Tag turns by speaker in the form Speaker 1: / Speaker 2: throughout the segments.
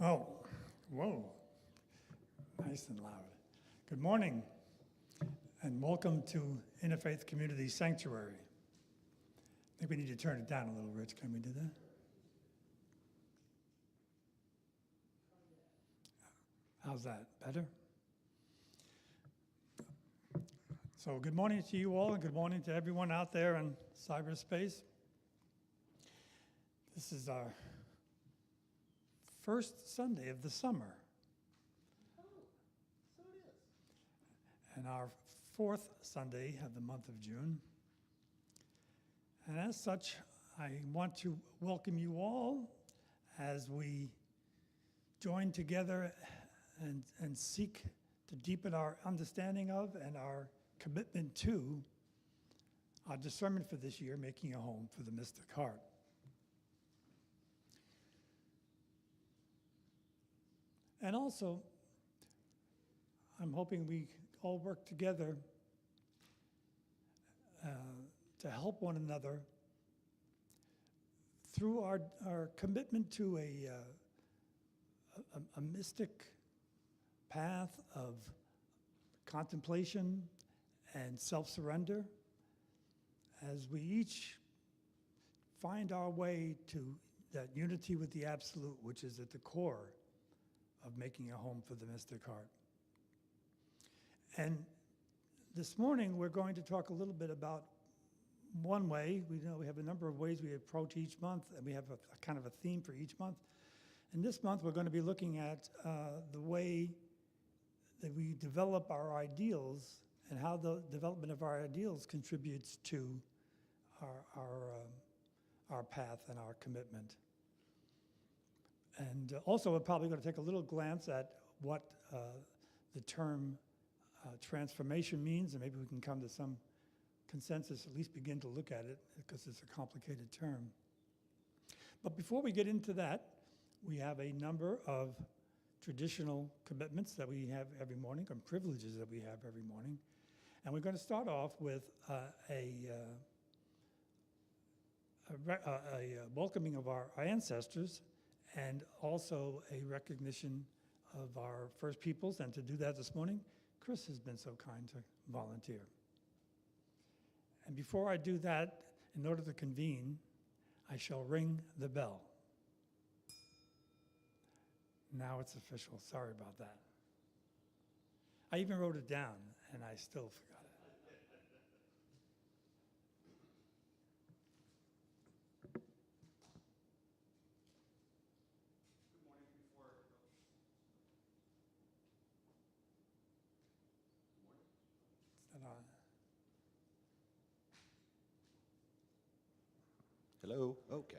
Speaker 1: Oh, whoa, nice and loud. Good morning, and welcome to Interfaith Community Sanctuary. I think we need to turn it down a little, Rich. Can we do that? How's that? Better? So good morning to you all, and good morning to everyone out there in cyberspace. This is our first Sunday of the summer.
Speaker 2: Oh, so it is.
Speaker 1: And our fourth Sunday of the month of June. And as such, I want to welcome you all as we join together and seek to deepen our understanding of and our commitment to our discernment for this year, making a home for the mystic heart. And also, I'm hoping we all work together to help one another through our commitment to a mystic path of contemplation and self-surrender as we each find our way to that unity with the Absolute, which is at the core of making a home for the mystic heart. And this morning, we're going to talk a little bit about one way. We know we have a number of ways we approach each month, and we have a kind of a theme for each month. And this month, we're going to be looking at the way that we develop our ideals and how the development of our ideals contributes to our path and our commitment. And also, we're probably going to take a little glance at what the term transformation means, and maybe we can come to some consensus, at least begin to look at it, because it's a complicated term. But before we get into that, we have a number of traditional commitments that we have every morning, and privileges that we have every morning. And we're going to start off with a welcoming of our ancestors, and also a recognition of our First Peoples. And to do that this morning, Chris has been so kind to volunteer. And before I do that, in order to convene, I shall ring the bell. Now it's official. Sorry about that. I even wrote it down, and I still forgot it.
Speaker 2: Hello? Okay.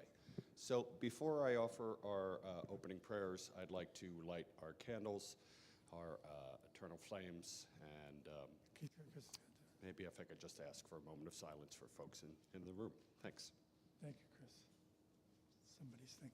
Speaker 2: So before I offer our opening prayers, I'd like to light our candles, our eternal flames, and maybe if I could just ask for a moment of silence for folks in the room. Thanks.
Speaker 1: Thank you, Chris. Somebody's thinking.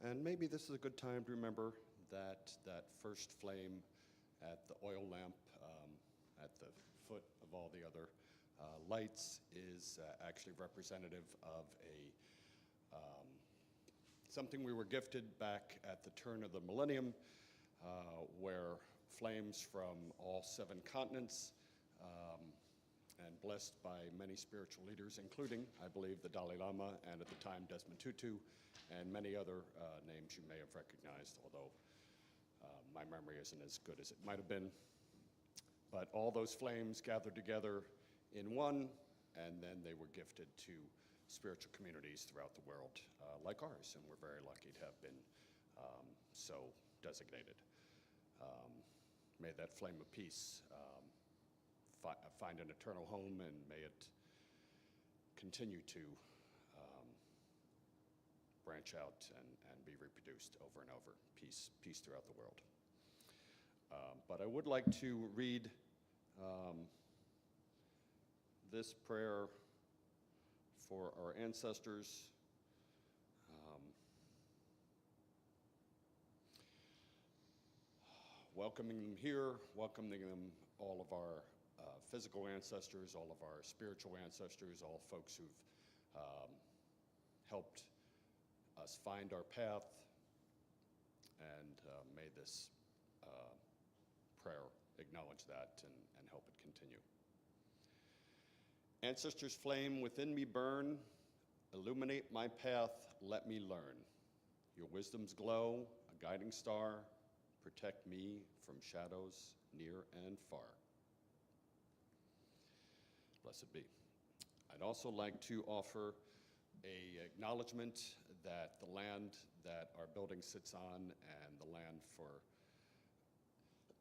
Speaker 2: And maybe this is a good time to remember that that first flame at the oil lamp at the foot of all the other lights is actually representative of something we were gifted back at the turn of the millennium, where flames from all 7 continents and blessed by many spiritual leaders, including, I believe, the Dalai Lama and at the time Desmond Tutu and many other names you may have recognized, although my memory isn't as good as it might have been. But all those flames gathered together in one, and then they were gifted to spiritual communities throughout the world, like ours, and we're very lucky to have been so designated. May that flame of peace find an eternal home, and may it continue to branch out and be reproduced over and over. Peace throughout the world. But I would like to read this prayer for our ancestors. Welcoming them here, welcoming them, all of our physical ancestors, all of our spiritual ancestors, all folks who've helped us find our path, and may this prayer acknowledge that and help it continue. Ancestors' flame within me burn, illuminate my path, let me learn. Your wisdom's glow, a guiding star, protect me from shadows near and far. Blessed be. I'd also like to offer an acknowledgement that the land that our building sits on and the land for,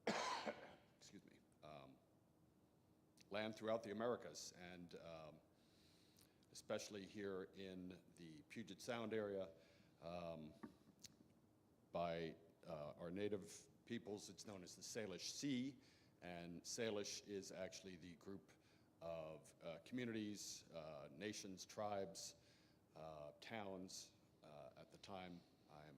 Speaker 2: excuse me, land throughout the Americas, and especially here in the Puget Sound area, by our native peoples, it's known as the Salish Sea, and Salish is actually the group of communities, nations, tribes, towns. At the time, I'm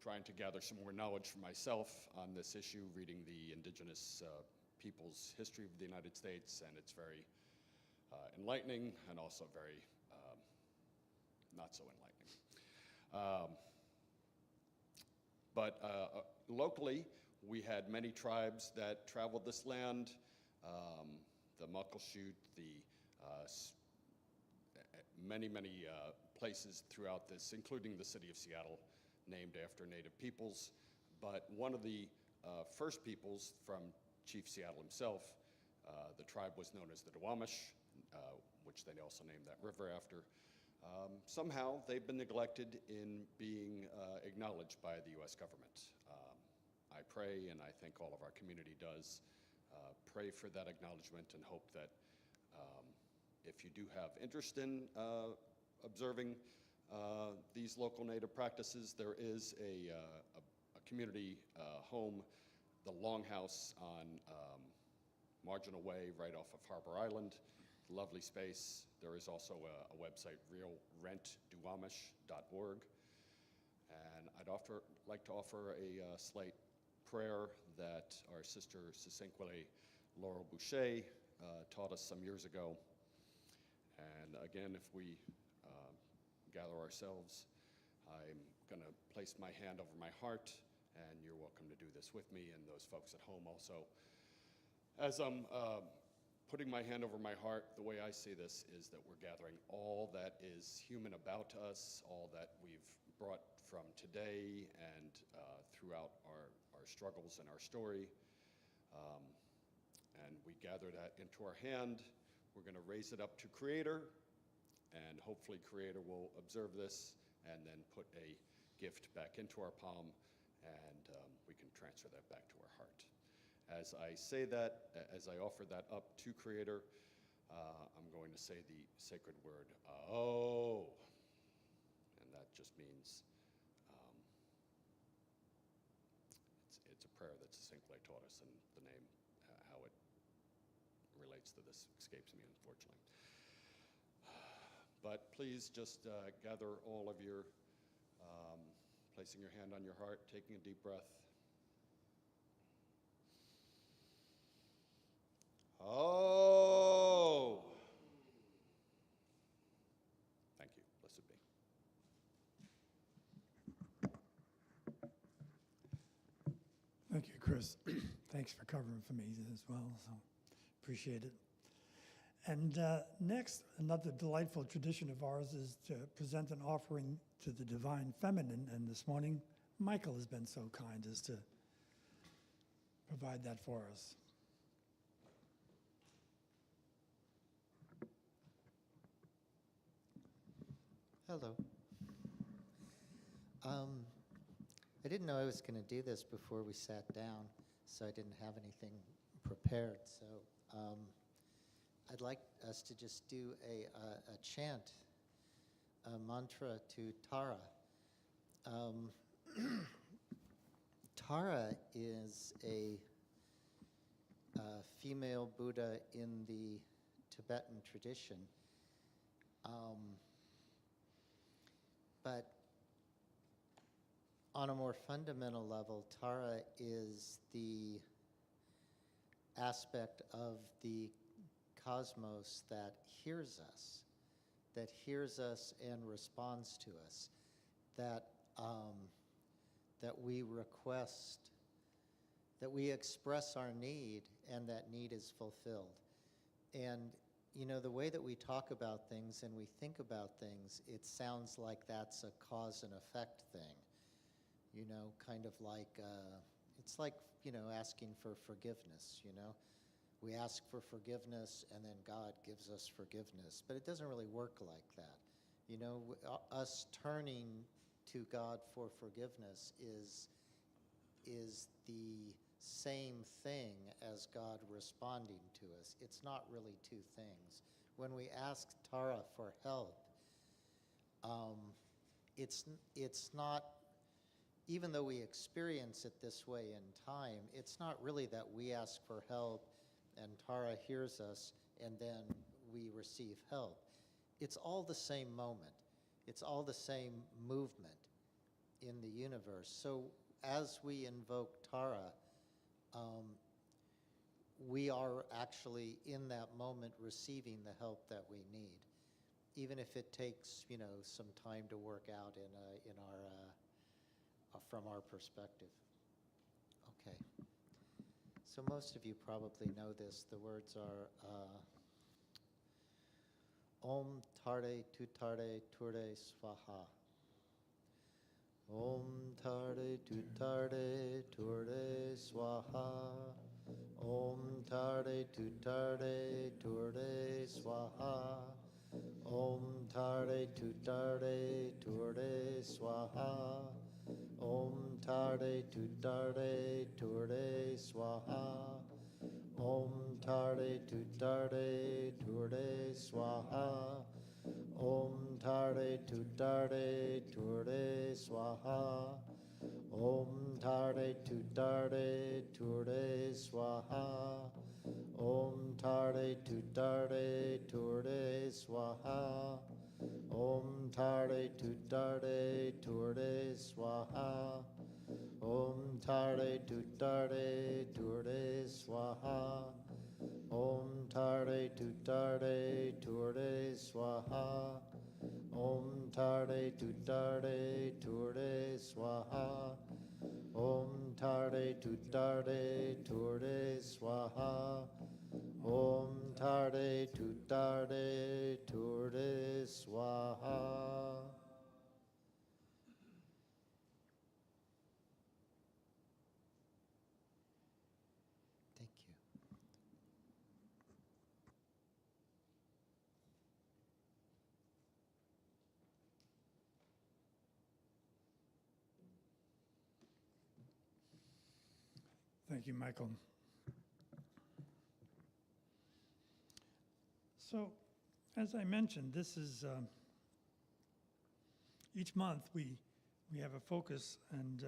Speaker 2: trying to gather some more knowledge for myself on this issue, reading the indigenous people's history of the United States, and it's very enlightening and also very not so enlightening. But locally, we had many tribes that traveled this land, the Muckleshoot, many places throughout this, including the city of Seattle, named after native peoples. But one of the first peoples from Chief Seattle himself, the tribe was known as the Duwamish, which they also named that river after. Somehow they've been neglected in being acknowledged by the U.S. government. I pray, and I think all of our community does, pray for that acknowledgement and hope that if you do have interest in observing these local native practices, there is a community home, the Longhouse on Marginal Way right off of Harbor Island. Lovely space. There is also a website, realrentduwamish.org. And I'd like to offer a slight prayer that our sister Sisinkwele Laurel Boucher taught us some years ago. And again, if we gather ourselves, I'm going to place my hand over my heart, and you're welcome to do this with me and those folks at home also. As I'm putting my hand over my heart, the way I see this is that we're gathering all that is human about us, all that we've brought from today and throughout our struggles and our story. And we gather that into our hand. We're going to raise it up to Creator, and hopefully Creator will observe this and then put a gift back into our palm, and we can transfer that back to our heart. As I say that, as I offer that up to Creator, I'm going to say the sacred word, oh, and that just means, it's a prayer that Sisinkwele taught us, and the name, how it relates to this escapes me, unfortunately. But please just gather all of your, placing your hand on your heart, taking a deep breath. Oh! Thank you. Blessed be.
Speaker 1: Thank you, Chris. Thanks for covering for me as well, so appreciate it. And next, another delightful tradition of ours is to present an offering to the Divine Feminine. And this morning, Michael has been so kind as to provide that for us.
Speaker 3: Hello. I didn't know I was going to do this before we sat down, so I didn't have anything prepared. So I'd like us to just do a chant, a mantra to Tara. Tara is a female Buddha in the Tibetan tradition. But on a more fundamental level, Tara is the aspect of the cosmos that hears us and responds to us, that we request, that we express our need, and that need is fulfilled. And you know, the way that we talk about things and we think about things, it sounds like that's a cause and effect thing. You know, kind of like, it's like, you know, asking for forgiveness, you know. We ask for forgiveness and then God gives us forgiveness. But it doesn't really work like that. You know, us turning to God for forgiveness is the same thing as God responding to us. It's not really two things. When we ask Tara for help, it's not, even though we experience it this way in time, it's not really that we ask for help and Tara hears us and then we receive help. It's all the same moment. It's all the same movement in the universe. So as we invoke Tara, we are actually in that moment receiving the help that we need, even if it takes, you know, some time to work out in our from our perspective. Okay. So most of you probably know this. The words are Om Tarde Tuttarde Turde Swaha. Om Tarde Tuttarde Turde Swaha. Om Tarde Tuttarde Turde Swaha. Om Tarde Tuttarde Turde Swaha. Om Tarde Tuttarde Turde Swaha. Om Tarde Tuttarde Turde Swaha. Om Tarde Tuttarde Turde Swaha. Om Tarde Tuttarde Turde Swaha. Om Tarde Tuttarde Turde Swaha. Om Tarde Tuttarde Turde Swaha. Om Tarde Tuttarde Turde Swaha. Om Tarde Tuttarde Turde Swaha. Om Tarde Tuttarde Turde Swaha. Om Tarde Tuttarde Turde Swaha. Om Tarde Tuttarde Turde Swaha. Thank you.
Speaker 1: Thank you, Michael. So, as I mentioned, this is each month we have a focus, and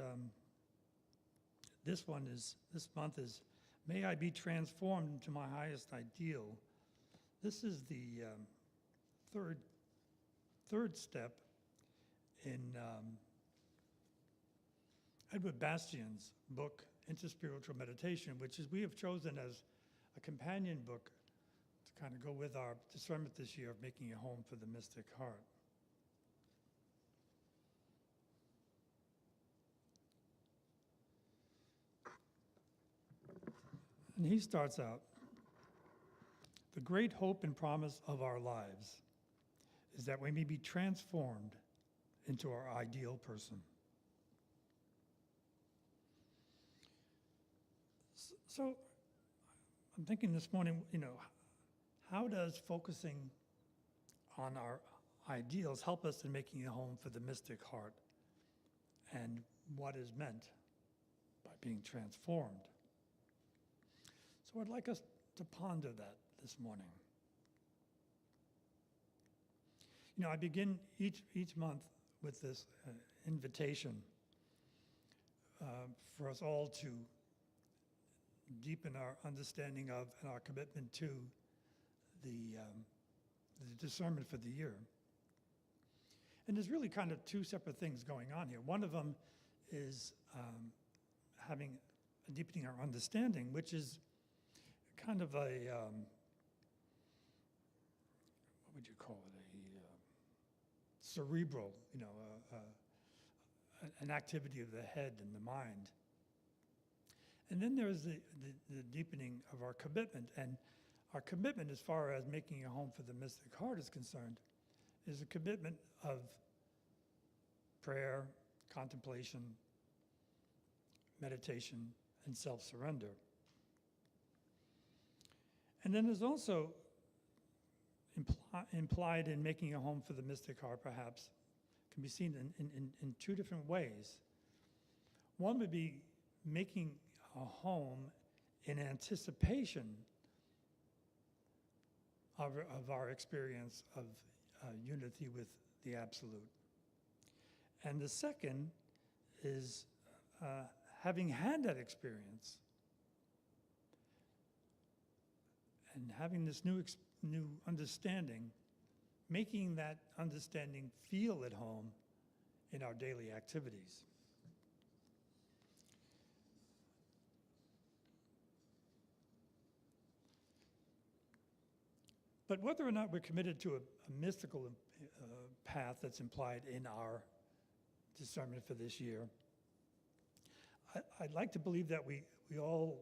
Speaker 1: this month is May I Be Transformed into My Highest Ideal. This is the third third step in Edward Bastian's book, Into Spiritual Meditation, which is we have chosen as a companion book to kind of go with our discernment this year of making a home for the mystic heart. And he starts out, the great hope and promise of our lives is that we may be transformed into our ideal person. So I'm thinking this morning, how does focusing on our ideals help us in making a home for the mystic heart and what is meant by being transformed? So I'd like us to ponder that this morning. I begin each month with this invitation for us all to deepen our understanding of and our commitment to the discernment for the year. And there's really kind of two separate things going on here. One of them is deepening our understanding, which is kind of a, what would you call it, cerebral, an activity of the head and the mind. And then there's the deepening of our commitment. And our commitment as far as making a home for the mystic heart is concerned is a commitment of prayer, contemplation, meditation, and self-surrender. And then there's also implied in making a home for the mystic heart, perhaps, can be seen in two different ways. One would be making a home in anticipation of our experience of unity with the Absolute. And the second is having had that experience and having this new understanding, making that understanding feel at home in our daily activities. But whether or not we're committed to a mystical path that's implied in our discernment for this year, I'd like to believe that we all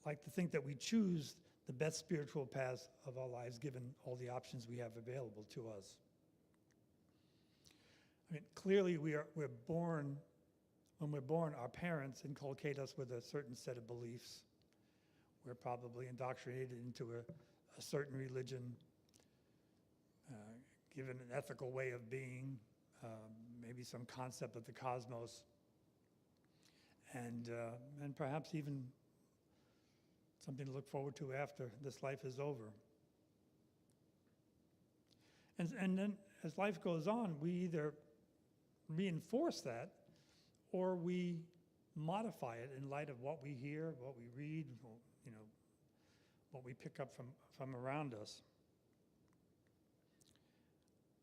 Speaker 1: like to think that we choose the best spiritual path of our lives given all the options we have available to us. I mean, clearly we're born, when we're born, our parents inculcate us with a certain set of beliefs. We're probably indoctrinated into a certain religion, given an ethical way of being, maybe some concept of the cosmos, and perhaps even something to look forward to after this life is over. And then as life goes on, we either reinforce that or we modify it in light of what we hear, what we read, what we pick up from around us.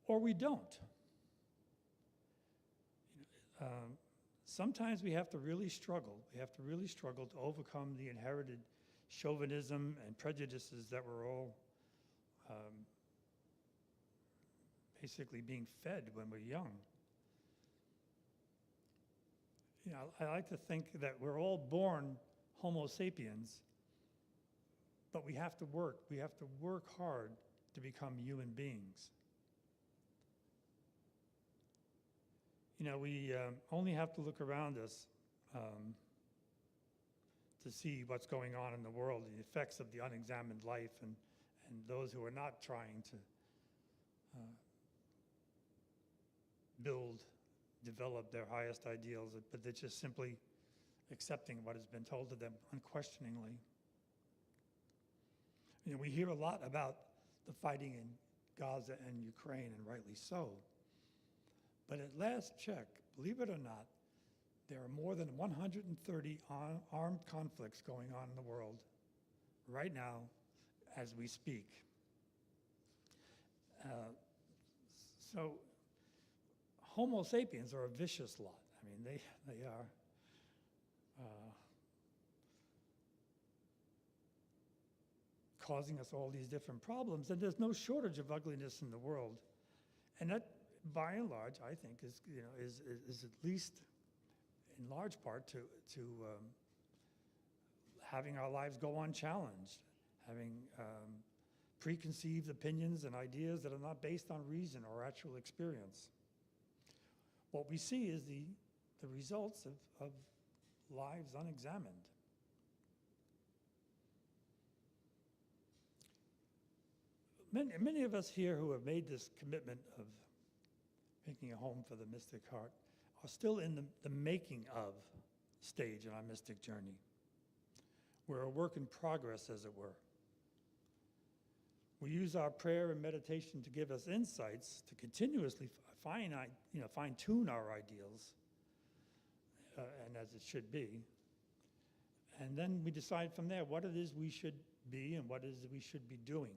Speaker 1: Or we don't. Sometimes we have to really struggle. We have to really struggle to overcome the inherited chauvinism and prejudices that we're all basically being fed when we're young. I like to think that we're all born Homo sapiens, but we have to work. We have to work hard to become human beings. We only have to look around us to see what's going on in the world, the effects of the unexamined life, and those who are not trying to develop their highest ideals, but they're just simply accepting what has been told to them unquestioningly. We hear a lot about the fighting in Gaza and Ukraine, and rightly so. But at last check, believe it or not, there are more than 130 armed conflicts going on in the world right now as we speak. So Homo sapiens are a vicious lot. I mean, they are causing us all these different problems, and there's no shortage of ugliness in the world. And that, by and large, I think is at least in large part to having our lives go unchallenged, having preconceived opinions and ideas that are not based on reason or actual experience. What we see is the results of lives unexamined. Many of us here who have made this commitment of making a home for the mystic heart are still in the making of stage in our mystic journey. We're a work in progress, as it were. We use our prayer and meditation to give us insights to continuously fine-tune our ideals, and as it should be. And then we decide from there what it is we should be and what it is we should be doing.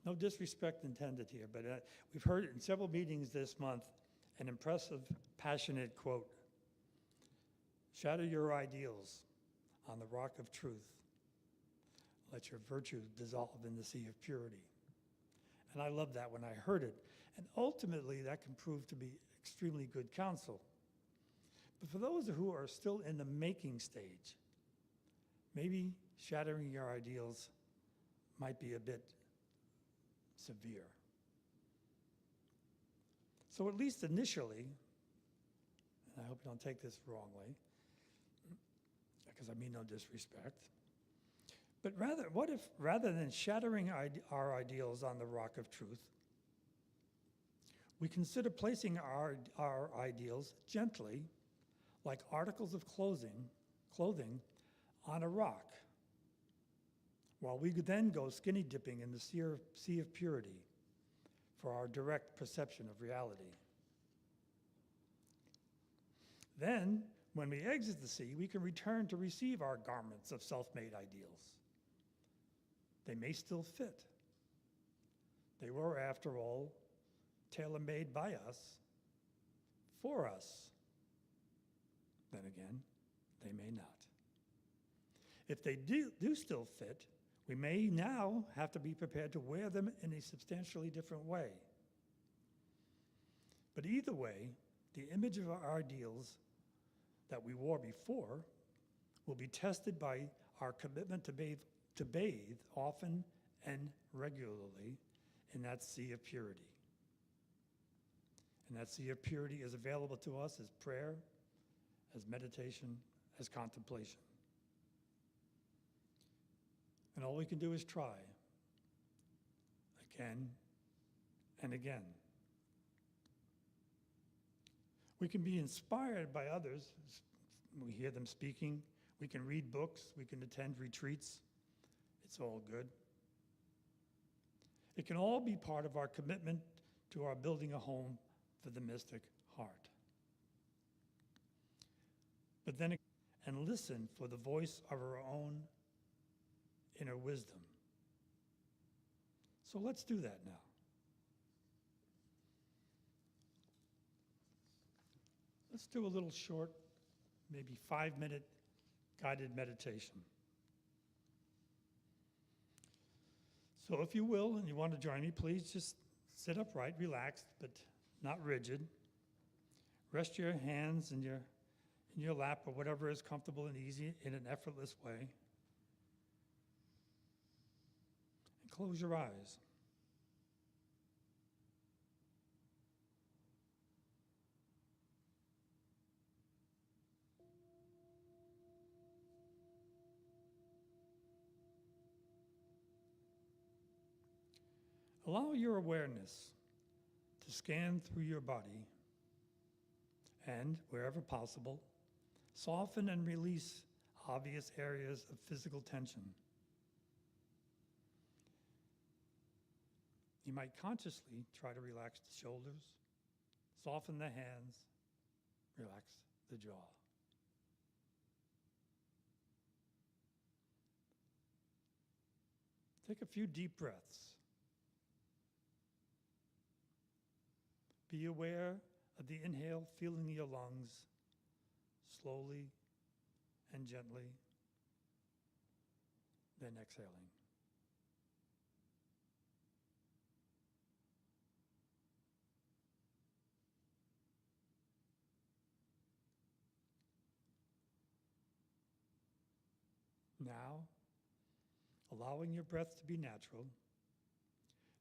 Speaker 1: No disrespect intended here, but we've heard in several meetings this month an impressive, passionate quote: "Shatter your ideals on the rock of truth. Let your virtue dissolve in the sea of purity." And I love that when I heard it. And ultimately, that can prove to be extremely good counsel. But for those who are still in the making stage, maybe shattering your ideals might be a bit severe. So at least initially, and I hope you don't take this wrongly, because I mean no disrespect, but what if rather than shattering our ideals on the rock of truth, we consider placing our ideals gently, like articles of clothing on a rock, while we could then go skinny dipping in the sea of purity for our direct perception of reality. Then, when we exit the sea, we can return to receive our garments of self-made ideals. They may still fit. They were, after all, tailor-made by us, for us. Then again, they may not. If they do still fit, we may now have to be prepared to wear them in a substantially different way. But either way, the image of our ideals that we wore before will be tested by our commitment to bathe often and regularly in that sea of purity. And that sea of purity is available to us as prayer, as meditation, as contemplation. And all we can do is try again and again. We can be inspired by others. We hear them speaking. We can read books. We can attend retreats. It's all good. It can all be part of our commitment to our building a home for the mystic heart. But then, and listen for the voice of our own inner wisdom. So let's do that now. Let's do a little short, maybe 5-minute guided meditation. So if you will, and you want to join me, please just sit upright, relaxed, but not rigid. Rest your hands in your lap or whatever is comfortable and easy in an effortless way. And close your eyes. Allow your awareness to scan through your body and, wherever possible, soften and release obvious areas of physical tension. You might consciously try to relax the shoulders, soften the hands, relax the jaw. Take a few deep breaths. Be aware of the inhale filling your lungs slowly and gently, then exhaling. Now, allowing your breath to be natural,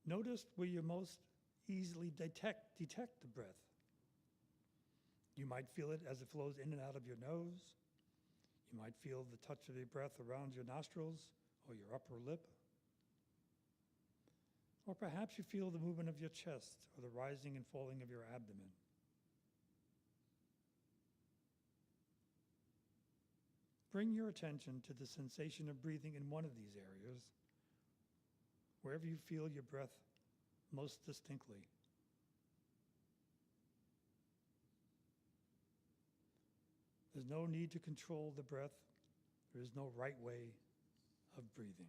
Speaker 1: notice where you most easily detect the breath. You might feel it as it flows in and out of your nose. You might feel the touch of your breath around your nostrils or your upper lip. Or perhaps you feel the movement of your chest or the rising and falling of your abdomen. Bring your attention to the sensation of breathing in one of these areas, wherever you feel your breath most distinctly. There's no need to control the breath. There is no right way of breathing.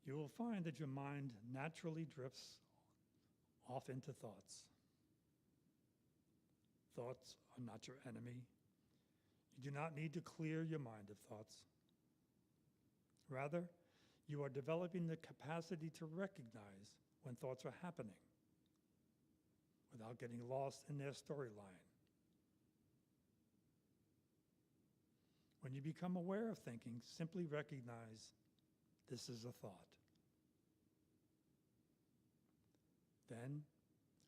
Speaker 1: You will find that your mind naturally drifts off into thoughts. Thoughts are not your enemy. You do not need to clear your mind of thoughts. Rather, you are developing the capacity to recognize when thoughts are happening without getting lost in their storyline. When you become aware of thinking, simply recognize this is a thought. Then,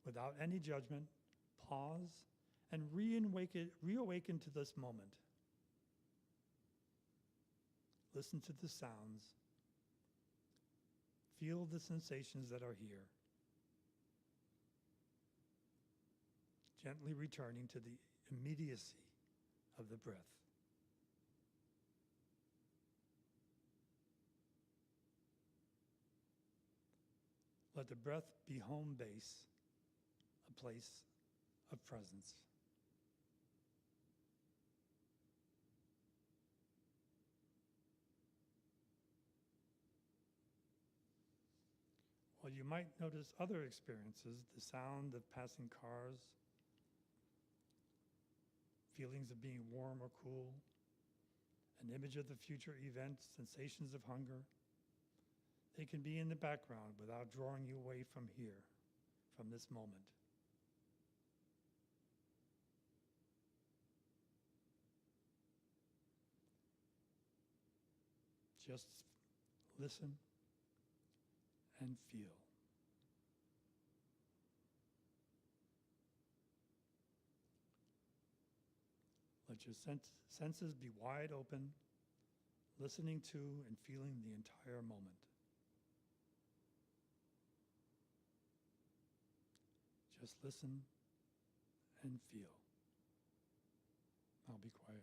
Speaker 1: without any judgment, pause and reawaken to this moment. Listen to the sounds. Feel the sensations that are here. Gently returning to the immediacy of the breath. Let the breath be home base, a place of presence. While you might notice other experiences, the sound of passing cars, feelings of being warm or cool, an image of the future event, sensations of hunger, they can be in the background without drawing you away from here, from this moment. Just listen and feel. Let your senses be wide open, listening to and feeling the entire moment. Just listen and feel. I'll be quiet.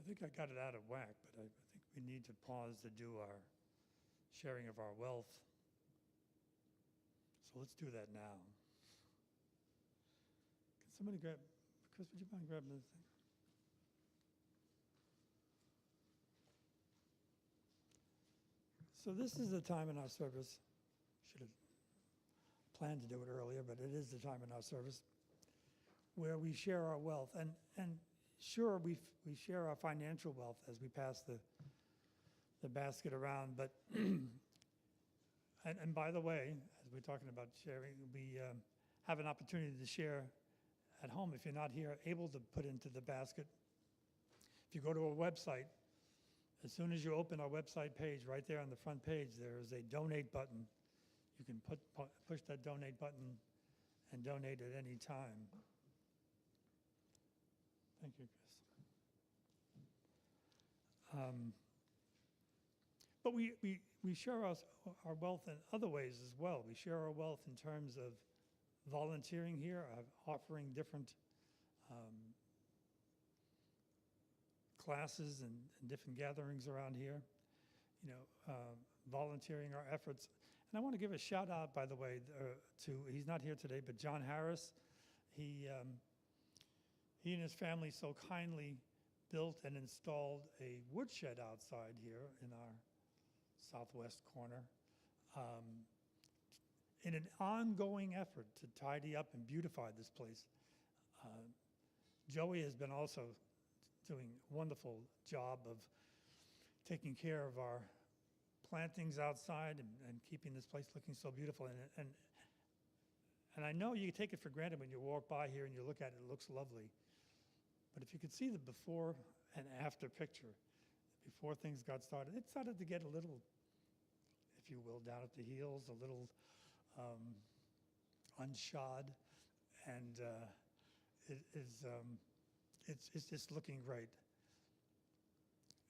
Speaker 1: I think I got it out of whack, but I think we need to pause to do our sharing of our wealth. So let's do that now. Can somebody grab, Chris, would you mind grabbing this thing? So this is the time in our service, should have planned to do it earlier, but it is the time in our service where we share our wealth. And sure, we share our financial wealth as we pass the basket around, but, and by the way, as we're talking about sharing, we have an opportunity to share at home if you're not here, able to put into the basket. If you go to our website, as soon as you open our website page, right there on the front page, there is a donate button. You can push that donate button and donate at any time. Thank you, Chris. But we share our wealth in other ways as well. We share our wealth in terms of volunteering here, offering different classes and different gatherings around here, volunteering our efforts. And I want to give a shout out, by the way, he's not here today, but John Harris. He and his family so kindly built and installed a woodshed outside here in our southwest corner in an ongoing effort to tidy up and beautify this place. Joey has been also doing a wonderful job of taking care of our plantings outside and keeping this place looking so beautiful. And I know you take it for granted when you walk by here and you look at it, it looks lovely. But if you could see the before and after picture, before things got started, it started to get a little, if you will, down at the heels, a little unshod, and it's just looking great.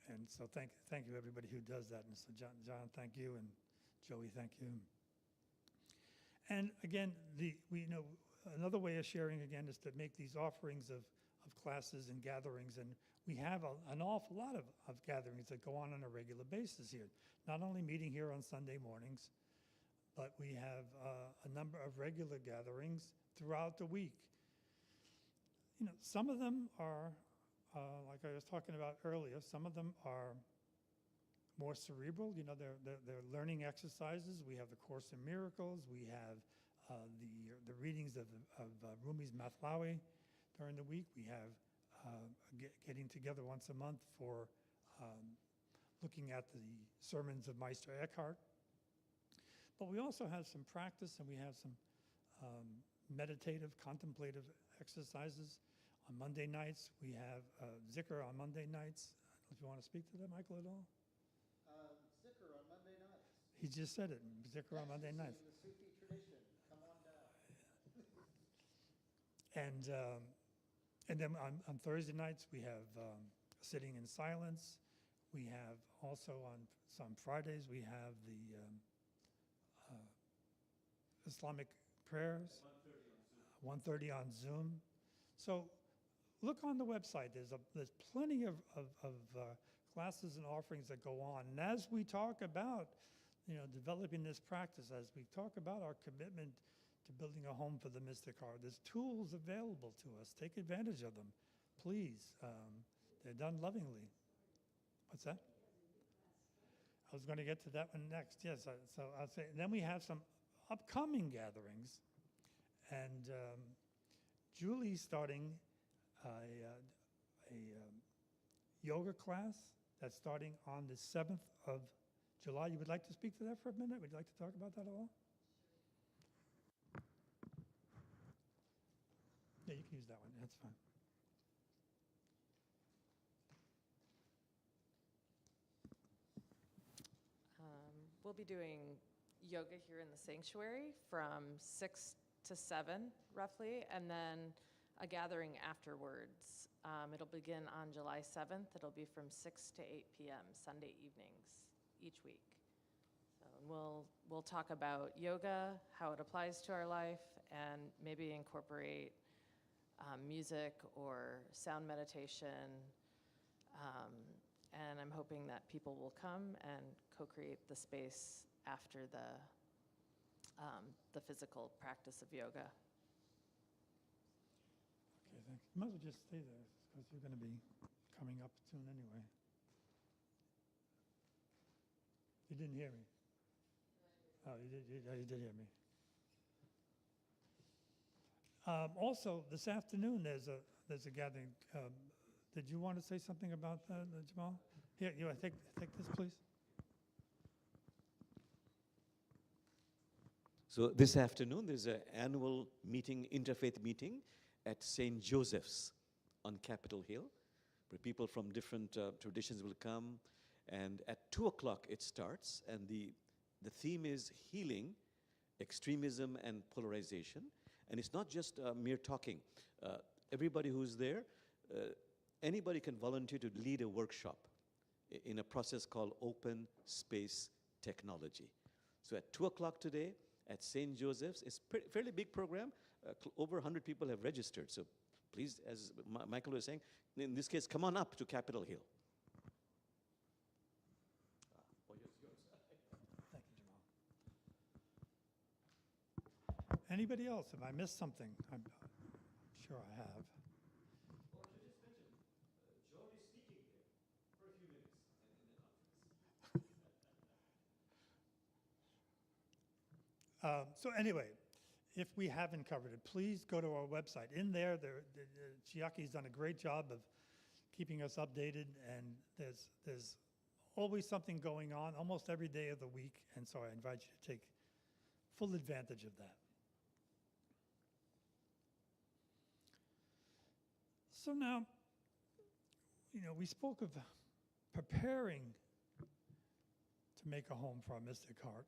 Speaker 1: And so thank you everybody who does that. And so John, thank you, and Joey, thank you. And again, another way of sharing again is to make these offerings of classes and gatherings, and we have an awful lot of gatherings that go on a regular basis here. Not only meeting here on Sunday mornings, but we have a number of regular gatherings throughout the week. Some of them are, like I was talking about earlier, some of them are more cerebral. They're learning exercises. We have the Course in Miracles. We have the readings of Rumi's Mathlawi during the week. We have getting together once a month for looking at the sermons of Meister Eckhart. But we also have some practice, and we have some meditative, contemplative exercises. On Monday nights, we have Zikr on Monday nights. I don't know if you want to speak to that, Michael, at all?
Speaker 3: Zikr on Monday nights.
Speaker 1: He just said it, Zikr on Monday nights.
Speaker 3: The Sufi tradition, come on down.
Speaker 1: And then on Thursday nights, we have sitting in silence. We have also on some Fridays, we have the Islamic prayers. 1:30 on Zoom. So look on the website. There's plenty of classes and offerings that go on. And as we talk about, developing this practice, as we talk about our commitment to building a home for the mystic heart, there's tools available to us. Take advantage of them, please. They're done lovingly. What's that? I was going to get to that one next. Yes. So I'll say. And then we have some upcoming gatherings, and Julie's starting a yoga class that's starting on the 7th of July. You would like to speak to that for a minute? Would you like to talk about that at all? Yeah, you can use that one. That's fine.
Speaker 4: We'll be doing yoga here in the sanctuary from 6 to 7, roughly, and then a gathering afterwards. It'll begin on July 7th. It'll be from 6 to 8 p.m. Sunday evenings each week. So we'll talk about yoga, how it applies to our life, and maybe incorporate music or sound meditation, And I'm hoping that people will come and co-create the space after the physical practice of yoga.
Speaker 1: Okay, thanks. You might as well just stay there, because you're going to be coming up soon anyway. You didn't hear me? Oh, you did hear me. Also, this afternoon, there's a gathering. Did you want to say something about that, Jamal? Here, you want to take this, please?
Speaker 5: So this afternoon, there's an annual meeting, interfaith meeting at St. Joseph's on Capitol Hill, where people from different traditions will come. And at 2 o'clock it starts, and the theme is healing, extremism, and polarization. And it's not just mere talking. Everybody who's there, anybody can volunteer to lead a workshop in a process called open space technology. So at 2 o'clock today at St. Joseph's, it's a fairly big program. Over 100 people have registered. So please, as Michael was saying, in this case, come on up to Capitol Hill.
Speaker 1: Thank you, Jamal. Anybody else? Have I missed something? I'm sure I have. So anyway, if we haven't covered it, please go to our website. In there, Chiaki's done a great job of keeping us updated, and there's always something going on almost every day of the week, and so I invite you to take full advantage of that. So now, we spoke of preparing to make a home for our mystic heart.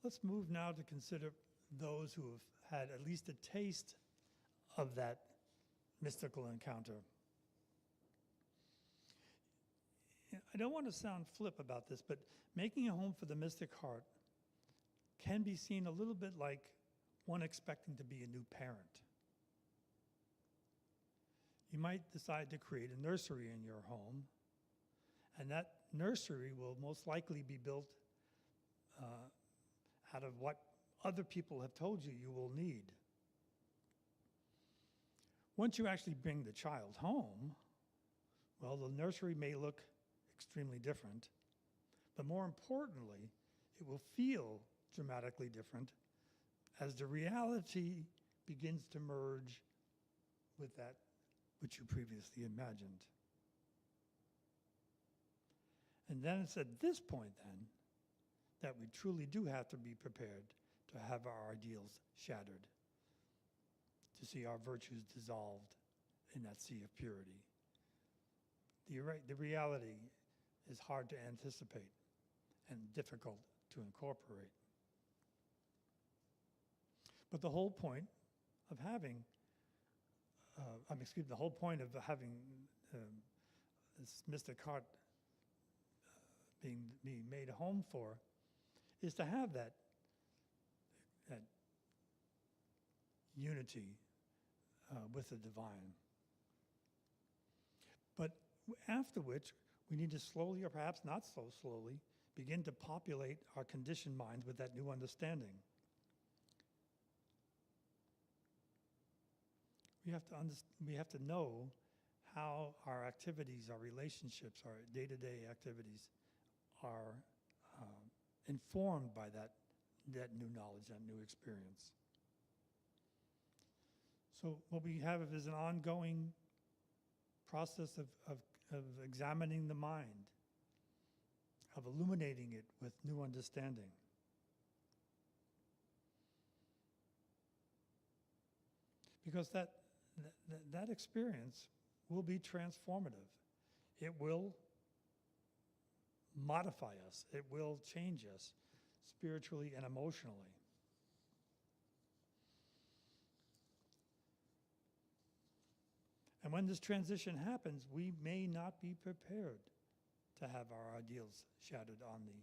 Speaker 1: Let's move now to consider those who have had at least a taste of that mystical encounter. I don't want to sound flip about this, but making a home for the mystic heart can be seen a little bit like one expecting to be a new parent. You might decide to create a nursery in your home, and that nursery will most likely be built out of what other people have told you you will need. Once you actually bring the child home, well, the nursery may look extremely different, but more importantly, it will feel dramatically different as the reality begins to merge with that which you previously imagined. And then it's at this point then that we truly do have to be prepared to have our ideals shattered, to see our virtues dissolved in that sea of purity. The reality is hard to anticipate and difficult to incorporate. But the whole point of having, the whole point of having this mystic heart being made a home for is to have that unity with the divine. But after which, we need to slowly, or perhaps not so slowly, begin to populate our conditioned minds with that new understanding. We have to know how our activities, our relationships, our day-to-day activities are informed by that new knowledge, that new experience. So what we have is an ongoing process of examining the mind, of illuminating it with new understanding. Because that experience will be transformative. It will modify us. It will change us spiritually and emotionally. And when this transition happens, we may not be prepared to have our ideals shattered on the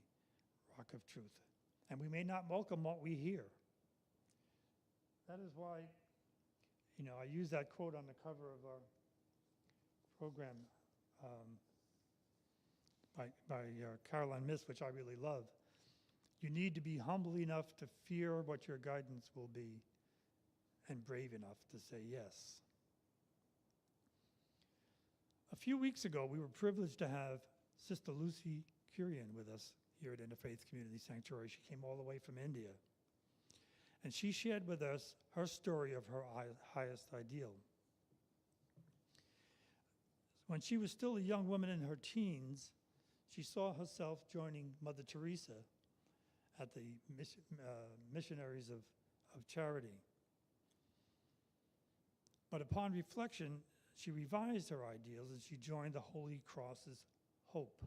Speaker 1: rock of truth. And we may not welcome what we hear. That is why, I use that quote on the cover of our program Caroline Myss, which I really love. You need to be humble enough to fear what your guidance will be and brave enough to say yes. A few weeks ago, we were privileged to have Sister Lucy Curian with us here at Interfaith Community Sanctuary. She came all the way from India. And she shared with us her story of her highest ideal. When she was still a young woman in her teens, she saw herself joining Mother Teresa at the Missionaries of Charity. But upon reflection, she revised her ideals and she joined the Holy Cross's Hope.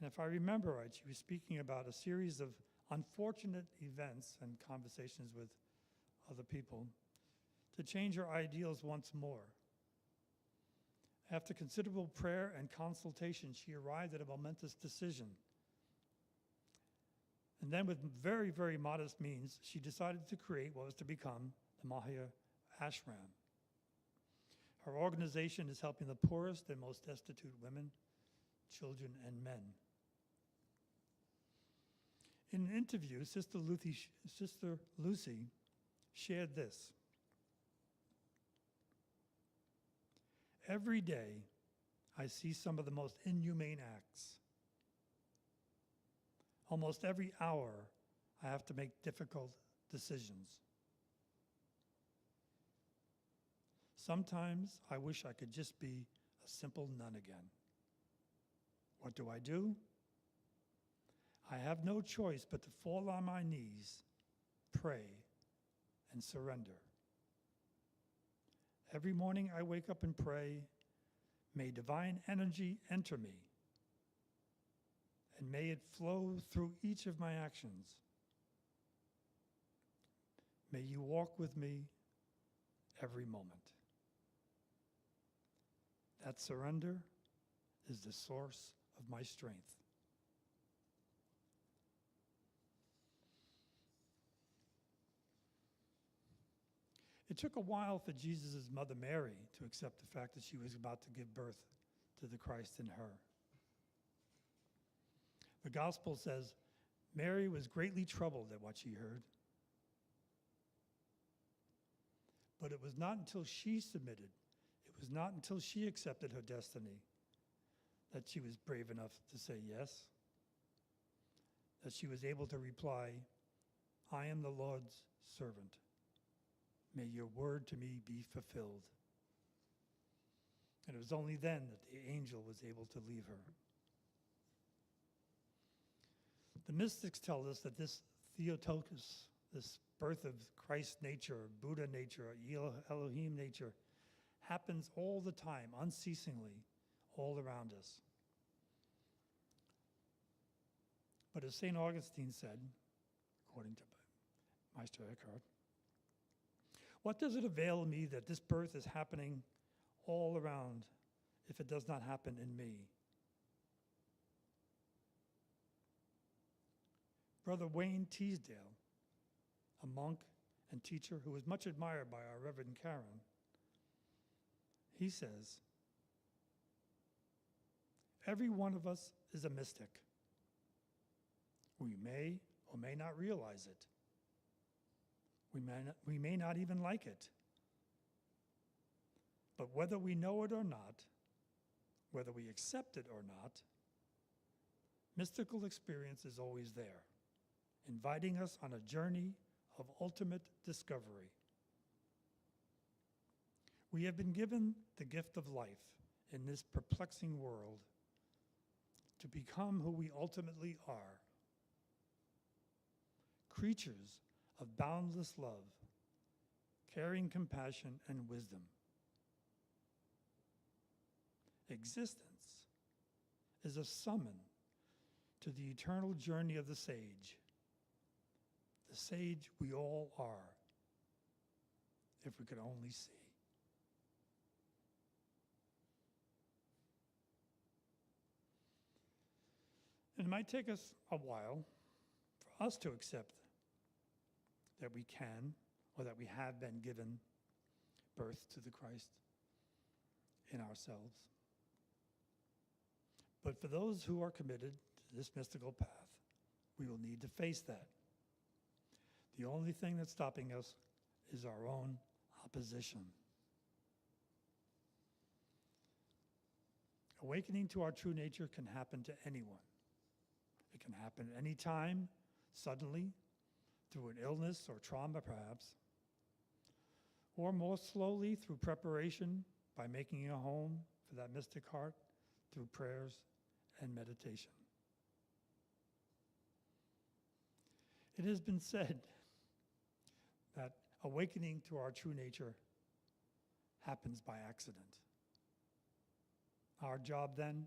Speaker 1: And if I remember right, she was speaking about a series of unfortunate events and conversations with other people to change her ideals once more. After considerable prayer and consultation, she arrived at a momentous decision. And then with very, very modest means, she decided to create what was to become the Mahia Ashram. Her organization is helping the poorest and most destitute women, children, and men. In an interview, Sister Lucy shared this. Every day, I see some of the most inhumane acts. Almost every hour, I have to make difficult decisions. Sometimes I wish I could just be a simple nun again. What do? I have no choice but to fall on my knees, pray, and surrender. Every morning I wake up and pray, may divine energy enter me, and may it flow through each of my actions. May you walk with me every moment. That surrender is the source of my strength. It took a while for Jesus' mother Mary to accept the fact that she was about to give birth to the Christ in her. The gospel says, Mary was greatly troubled at what she heard. But it was not until she submitted, it was not until she accepted her destiny that she was brave enough to say yes, that she was able to reply, I am the Lord's servant. May your word to me be fulfilled. And it was only then that the angel was able to leave her. The mystics tell us that this Theotokos, this birth of Christ nature, Buddha nature, Elohim nature, happens all the time, unceasingly, all around us. But as St. Augustine said, according to Meister Eckhart, what does it avail me that this birth is happening all around if it does not happen in me? Brother Wayne Teasdale, a monk and teacher who was much admired by our Reverend Karen, he says, every one of us is a mystic. We may or may not realize it. We may not even like it. But whether we know it or not, whether we accept it or not, mystical experience is always there, inviting us on a journey of ultimate discovery. We have been given the gift of life in this perplexing world to become who we ultimately are, creatures of boundless love, caring compassion, and wisdom. Existence is a summon to the eternal journey of the sage we all are, if we could only see. And it might take us a while for us to accept that we can, or that we have been given birth to the Christ. in ourselves. But for those who are committed to this mystical path, we will need to face that. The only thing that's stopping us is our own opposition. Awakening to our true nature can happen to anyone. It can happen anytime, suddenly, through an illness or trauma perhaps, or more slowly through preparation by making a home for that mystic heart through prayers and meditation. It has been said that awakening to our true nature happens by accident. Our job then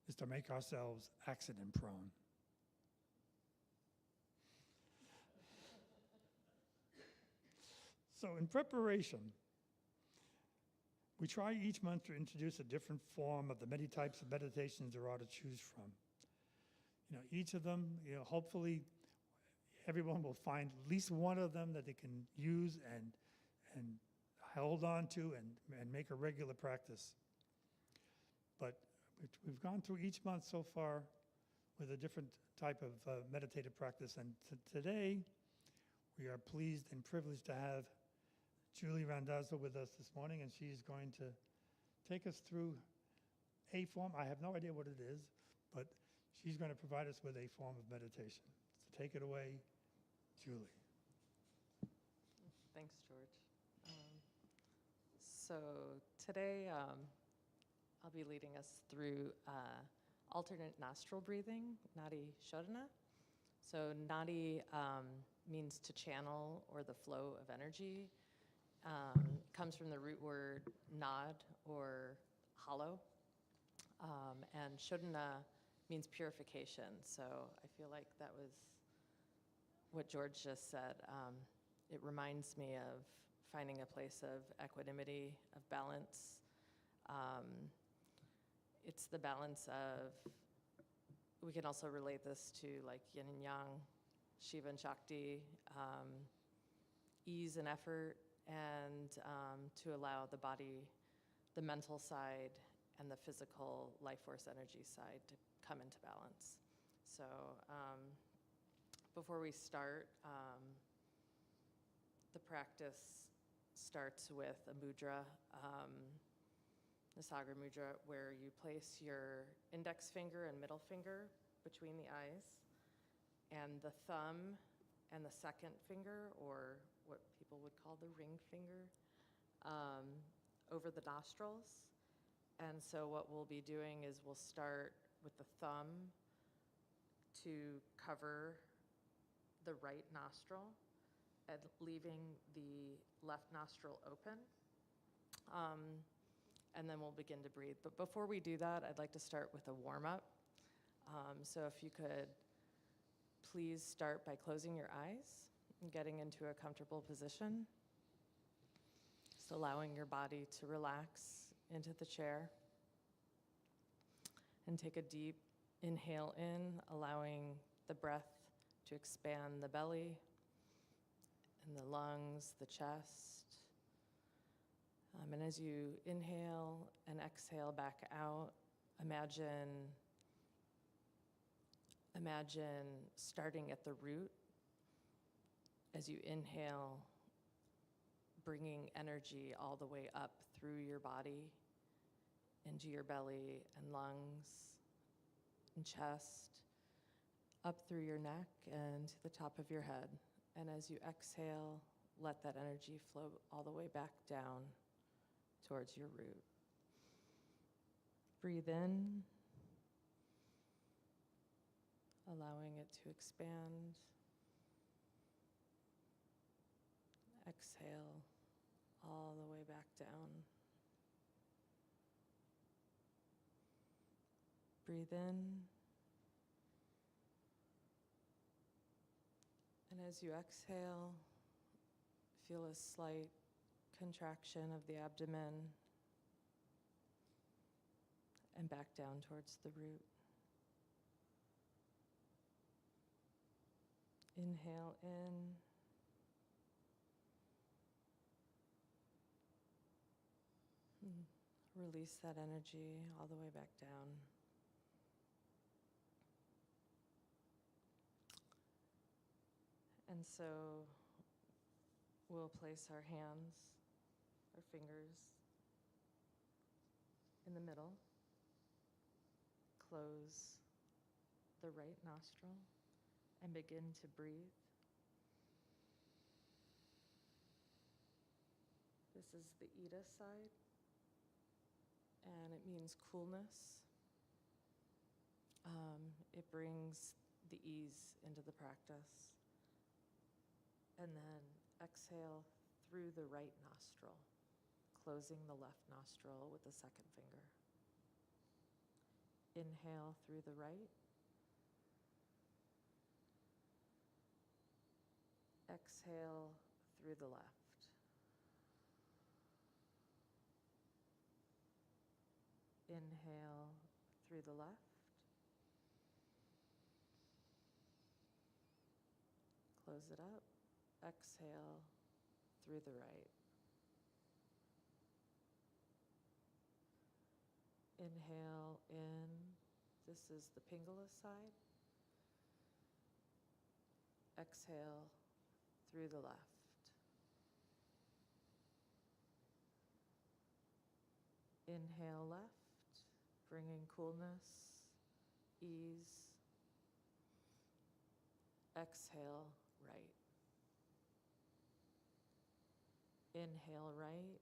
Speaker 1: is to make ourselves accident prone. So in preparation, we try each month to introduce a different form of the many types of meditations there are to choose from. Each of them, hopefully everyone will find at least one of them that they can use and hold on to and make a regular practice. But we've gone through each month so far with a different type of meditative practice. And today, we are pleased and privileged to have Julie Randazzo with us this morning, and she's going to take us through a form. I have no idea what it is, but she's going to provide us with a form of meditation. So take it away, Julie.
Speaker 4: Thanks, George. So today, I'll be leading us through alternate nostril breathing, Nadi Shodhana. So Nadi means to channel or the flow of energy. Comes from the root word nad or hollow. And Shodhana means purification. So I feel like that was what George just said. It reminds me of finding a place of equanimity, of balance. It's the balance of, we can also relate this to like yin and yang, Shiva and Shakti, ease and effort, and to allow the body, the mental side, and the physical life force energy side to come into balance. So before we start, the practice starts with a mudra, Nasagra mudra, where you place your index finger and middle finger between the eyes, and the thumb and the second finger, or what people would call the ring finger, over the nostrils. And so what we'll be doing is we'll start with the thumb to cover the right nostril and leaving the left nostril open. And then we'll begin to breathe. But before we do that, I'd like to start with a warm-up. So if you could please start by closing your eyes and getting into a comfortable position. Just allowing your body to relax into the chair. And take a deep inhale in, allowing the breath to expand the belly and the lungs, the chest. And as you inhale and exhale back out, imagine starting at the root. As you inhale, bringing energy all the way up through your body, into your belly and lungs and chest, up through your neck and to the top of your head. And as you exhale, let that energy flow all the way back down towards your root. Breathe in, allowing it to expand. Exhale all the way back down. Breathe in. And as you exhale, feel a slight contraction of the abdomen and back down towards the root. Inhale in. Release that energy all the way back down. And so we'll place our hands, our fingers in the middle. Close the right nostril and begin to breathe. This is the Ida side, and it means coolness. It brings the ease into the practice. And then exhale through the right nostril, closing the left nostril with the second finger. Inhale through the right. Exhale through the left. Inhale through the left. Close it up. Exhale through the right. Inhale in. This is the Pingala side. Exhale through the left. Inhale left, bringing coolness, ease. Exhale right. Inhale right,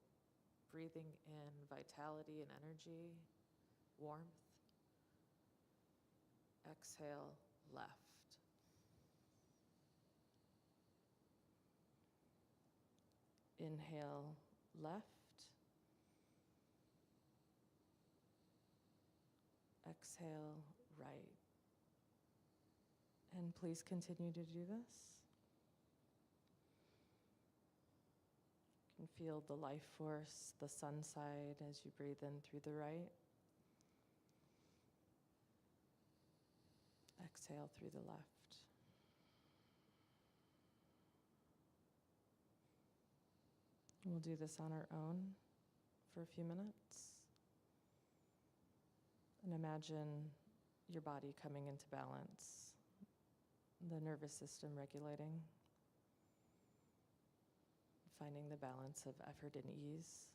Speaker 4: breathing in vitality and energy, warmth. Exhale left. Inhale left. Exhale right. And please continue to do this. You can feel the life force, the sun side as you breathe in through the right. Exhale through the left. We'll do this on our own for a few minutes. And imagine your body coming into balance, the nervous system regulating, finding the balance of effort and ease.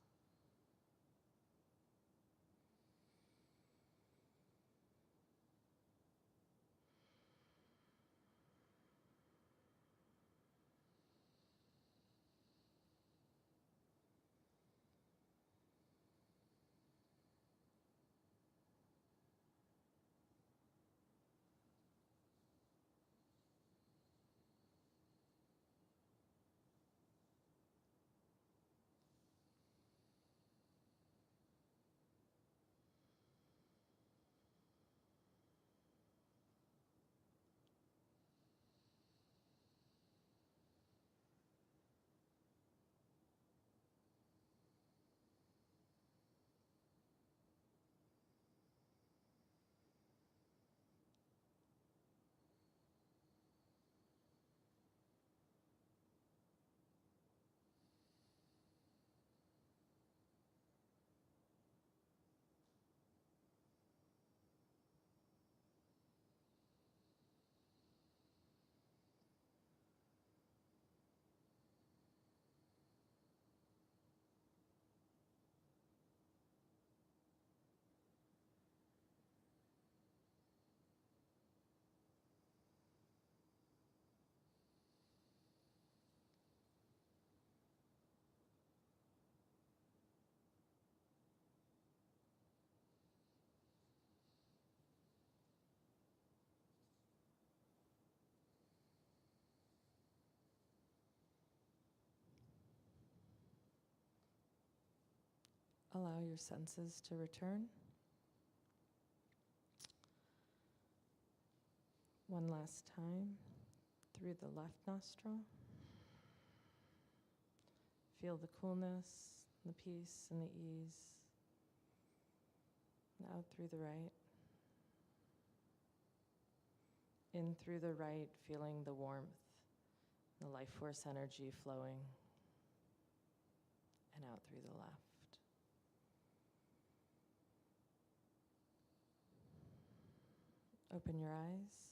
Speaker 4: Allow your senses to return. One last time, through the left nostril. Feel the coolness, the peace, and the ease. And out through the right. In through the right, feeling the warmth, the life force energy flowing. And out through the left. Open your eyes.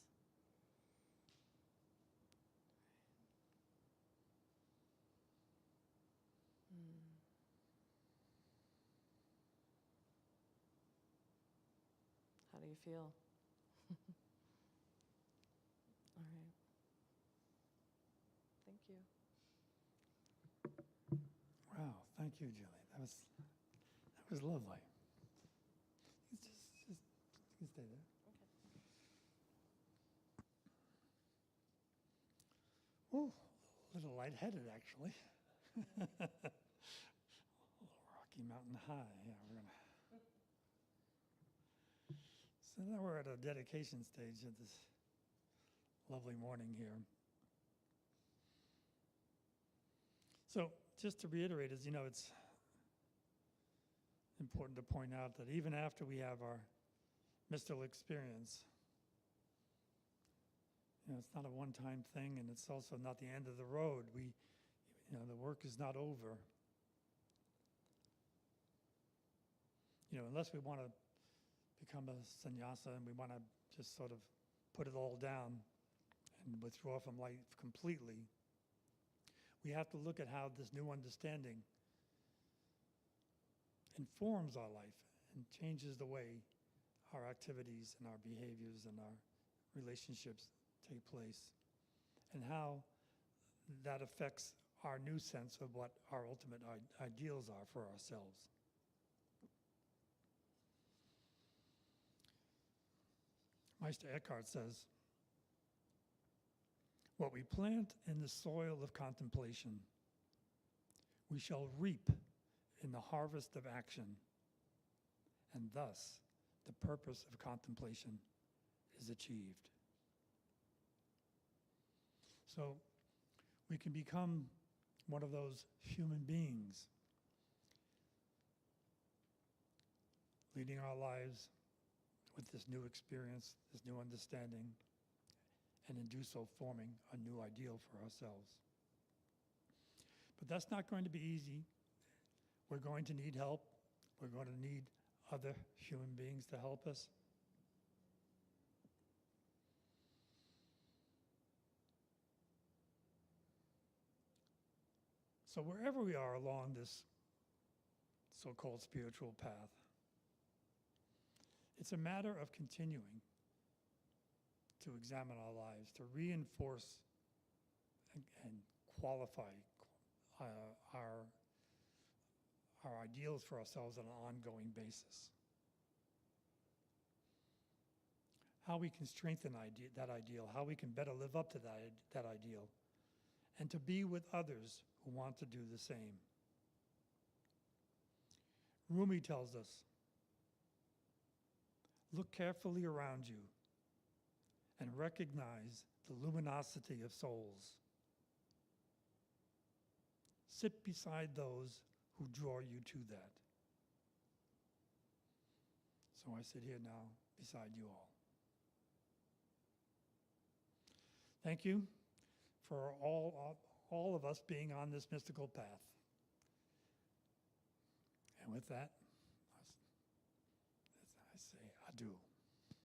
Speaker 4: How do you feel? All right. Thank you.
Speaker 1: Wow, thank you, Julie. That was lovely. You can stay there. Ooh, a little lightheaded, actually. A little Rocky Mountain High. Yeah, we're gonna. So now we're at a dedication stage of this lovely morning here. So just to reiterate, as you know, it's important to point out that even after we have our mystical experience, it's not a one-time thing, and it's also not the end of the road. The work is not over. Unless we want to become a sannyasa and we want to just sort of put it all down and withdraw from life completely, we have to look at how this new understanding informs our life and changes the way our activities and our behaviors and our relationships take place, and how that affects our new sense of what our ultimate ideals are for ourselves. Meister Eckhart says, "What we plant in the soil of contemplation, we shall reap in the harvest of action, and thus the purpose of contemplation is achieved." So we can become one of those human beings leading our lives with this new experience, this new understanding, and in do so forming a new ideal for ourselves. But that's not going to be easy. We're going to need help. We're going to need other human beings to help us. So wherever we are along this so-called spiritual path, it's a matter of continuing to examine our lives, to reinforce and qualify our ideals for ourselves on an ongoing basis. How we can strengthen that ideal, how we can better live up to that ideal, and to be with others who want to do the same. Rumi tells us, "Look carefully around you and recognize the luminosity of souls. Sit beside those who draw you to that." So I sit here now beside you all. Thank you for all of us being on this mystical path. And with that, I say adieu.